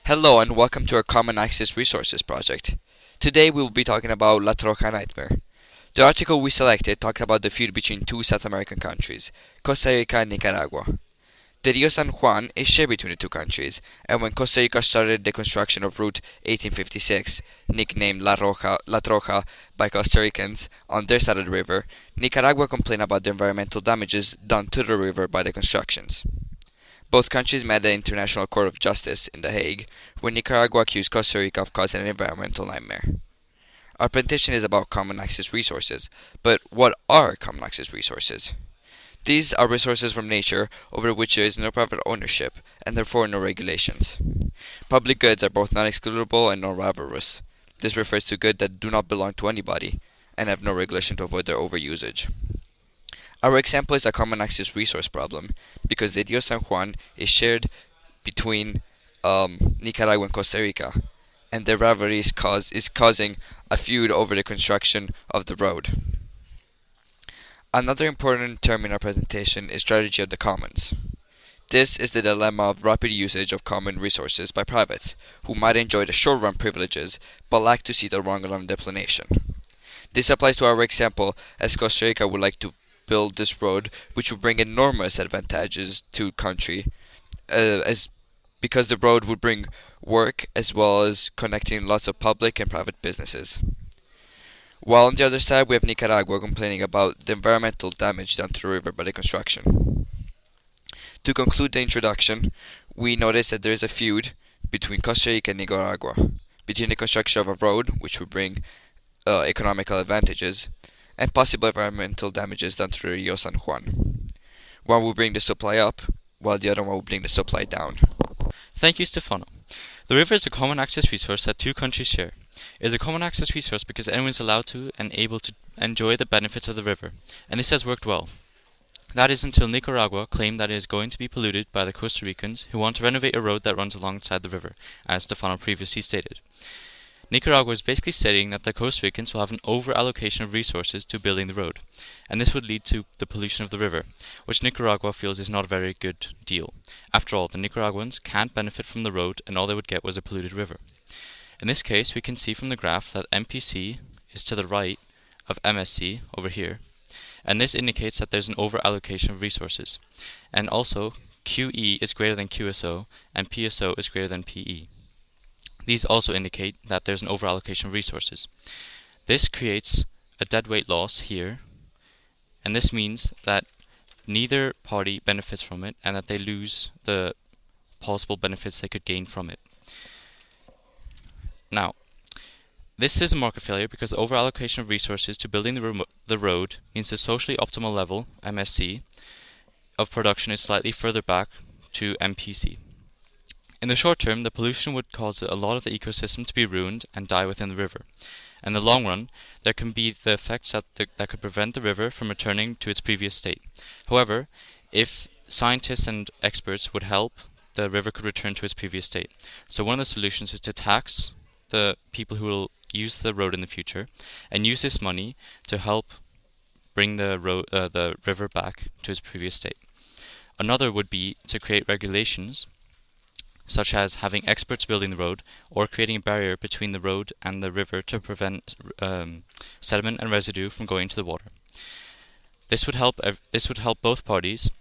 Hello and welcome to our Common Access Resources project. Today we will be talking about La Trocha nightmare. The article we selected talked about the feud between two South American countries, Costa Rica and Nicaragua. The Rio San Juan is shared between the two countries, and when Costa Rica started the construction of Route 1856, nicknamed La Trocha by Costa Ricans, on their side of the river, Nicaragua complained about the environmental damages done to the river by the constructions. Both countries met the International Court of Justice in The Hague, where Nicaragua accused Costa Rica of causing an environmental nightmare. Our petition is about common access resources, but what are common access resources? These are resources from nature over which there is no private ownership, and therefore no regulations. Public goods are both non-excludable and non-rivalrous. This refers to goods that do not belong to anybody, and have no regulation to avoid their overusage. Our example is a common access resource problem, because the Rio San Juan is shared between Nicaragua and Costa Rica, and the rivalry is causing a feud over the construction of the road. Another important term in our presentation is strategy of the commons. This is the dilemma of rapid usage of common resources by privates, who might enjoy the short-run privileges, but lack to see the long-run deplenation. This applies to our example, as Costa Rica would like to build this road, which would bring enormous advantages to country, because the road would bring work as well as connecting lots of public and private businesses. While on the other side we have Nicaragua complaining about the environmental damage done to the river by the construction. To conclude the introduction, we notice that there is a feud between Costa Rica and Nicaragua, between the construction of a road, which would bring economical advantages, and possible environmental damages done to the Rio San Juan. One will bring the supply up, while the other one will bring the supply down. Thank you, Stefano. The river is a common access resource that two countries share. It is a common access resource because anyone is allowed to and able to enjoy the benefits of the river, and this has worked well. That is until Nicaragua claimed that it is going to be polluted by the Costa Ricans who want to renovate a road that runs alongside the river, as Stefano previously stated. Nicaragua is basically stating that the Costa Ricans will have an over-allocation of resources to building the road, and this would lead to the pollution of the river, which Nicaragua feels is not a very good deal. After all, the Nicaraguans can't benefit from the road, and all they would get was a polluted river. In this case, we can see from the graph that MPC is to the right of MSC over here, and this indicates that there's an over-allocation of resources. And also, QE is greater than QSO, and PSO is greater than PE. These also indicate that there's an overallocation of resources. This creates a deadweight loss here, and this means that neither party benefits from it and that they lose the possible benefits they could gain from it. Now, this is a market failure because overallocation of resources to building the road means the socially optimal level, MSC, of production is slightly further back to MPC. In the short term, the pollution would cause a lot of the ecosystem to be ruined and die within the river. In the long run, there can be the effects that could prevent the river from returning to its previous state. However, if scientists and experts would help, the river could return to its previous state. So one of the solutions is to tax the people who will use the road in the future and use this money to help bring the river back to its previous state. Another would be to create regulations such as having experts building the road or creating a barrier between the road and the river to prevent sediment and residue from going into the water. This would help both parties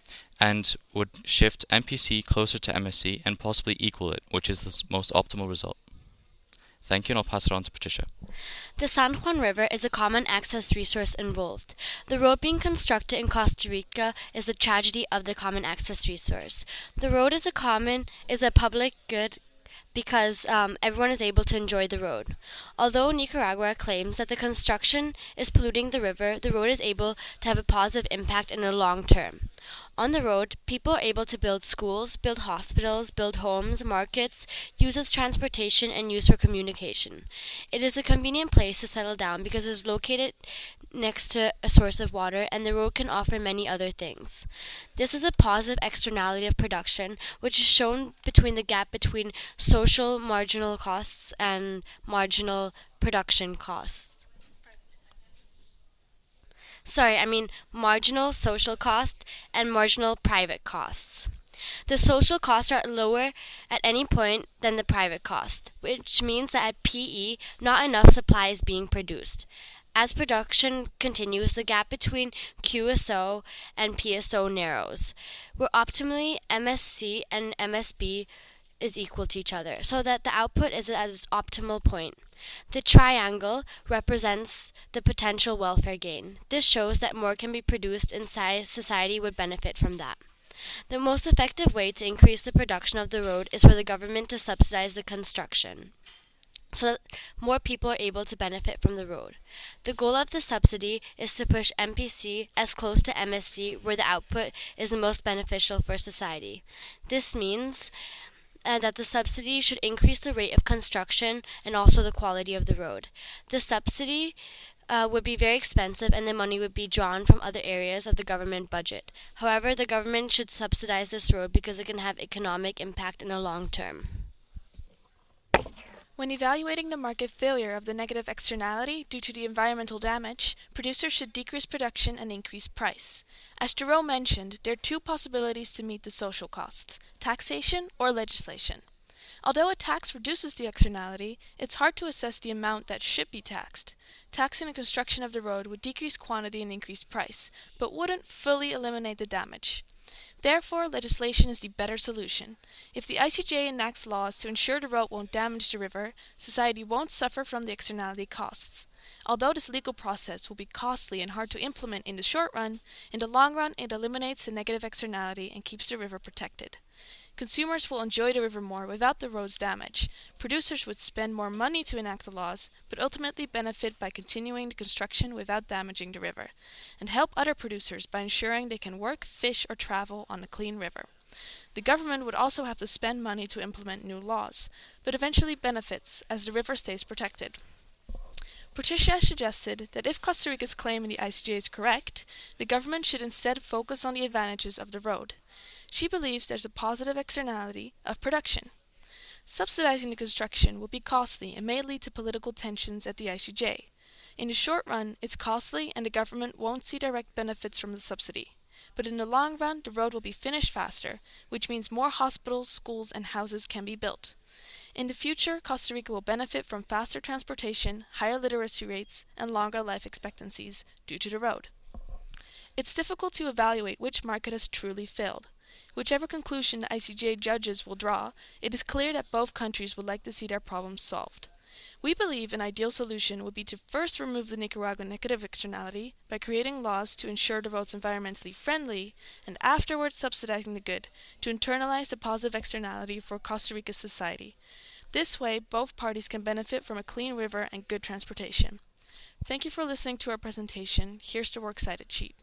and would shift MPC closer to MSC and possibly equal it, which is the most optimal result. Thank you, and I'll pass it on to Patricia. The San Juan River is a common access resource involved. The road being constructed in Costa Rica is the tragedy of the common access resource. The road is a public good because everyone is able to enjoy the road. Although Nicaragua claims that the construction is polluting the river, the road is able to have a positive impact in the long term. On the road, people are able to build schools, build hospitals, build homes, markets, use its transportation, and use for communication. It is a convenient place to settle down because it is located next to a source of water, and the road can offer many other things. This is a positive externality of production, which is shown between the gap between social marginal costs and marginal production costs. Marginal social cost and marginal private costs. The social costs are lower at any point than the private cost, which means that at PE, not enough supply is being produced. As production continues, the gap between QSO and PSO narrows, where optimally MSC and MSB is equal to each other, so that the output is at its optimal point. The triangle represents the potential welfare gain. This shows that more can be produced and society would benefit from that. The most effective way to increase the production of the road is for the government to subsidize the construction, so that more people are able to benefit from the road. The goal of the subsidy is to push MPC as close to MSC where the output is the most beneficial for society. This means that the subsidy should increase the rate of construction and also the quality of the road. The subsidy would be very expensive and the money would be drawn from other areas of the government budget. However, the government should subsidize this road because it can have economic impact in the long term. When evaluating the market failure of the negative externality due to the environmental damage, producers should decrease production and increase price. As Jerome mentioned, there are two possibilities to meet the social costs: taxation or legislation. Although a tax reduces the externality, it's hard to assess the amount that should be taxed. Taxing the construction of the road would decrease quantity and increase price, but wouldn't fully eliminate the damage. Therefore, legislation is the better solution. If the ICJ enacts laws to ensure the road won't damage the river, society won't suffer from the externality costs. Although this legal process will be costly and hard to implement in the short run, in the long run it eliminates the negative externality and keeps the river protected. Consumers will enjoy the river more without the road's damage. Producers would spend more money to enact the laws, but ultimately benefit by continuing the construction without damaging the river, and help other producers by ensuring they can work, fish, or travel on a clean river. The government would also have to spend money to implement new laws, but eventually benefits as the river stays protected. Patricia suggested that if Costa Rica's claim in the ICJ is correct, the government should instead focus on the advantages of the road. She believes there's a positive externality of production. Subsidizing the construction will be costly and may lead to political tensions at the ICJ. In the short run, it's costly and the government won't see direct benefits from the subsidy. But in the long run, the road will be finished faster, which means more hospitals, schools, and houses can be built. In the future, Costa Rica will benefit from faster transportation, higher literacy rates, and longer life expectancies due to the road. It's difficult to evaluate which market has truly failed. Whichever conclusion the ICJ judges will draw, it is clear that both countries would like to see their problems solved. We believe an ideal solution would be to first remove the Nicaraguan negative externality by creating laws to ensure the roads environmentally friendly, and afterwards subsidizing the good to internalize the positive externality for Costa Rica's society. This way, both parties can benefit from a clean river and good transportation. Thank you for listening to our presentation. Here's the works cited sheet.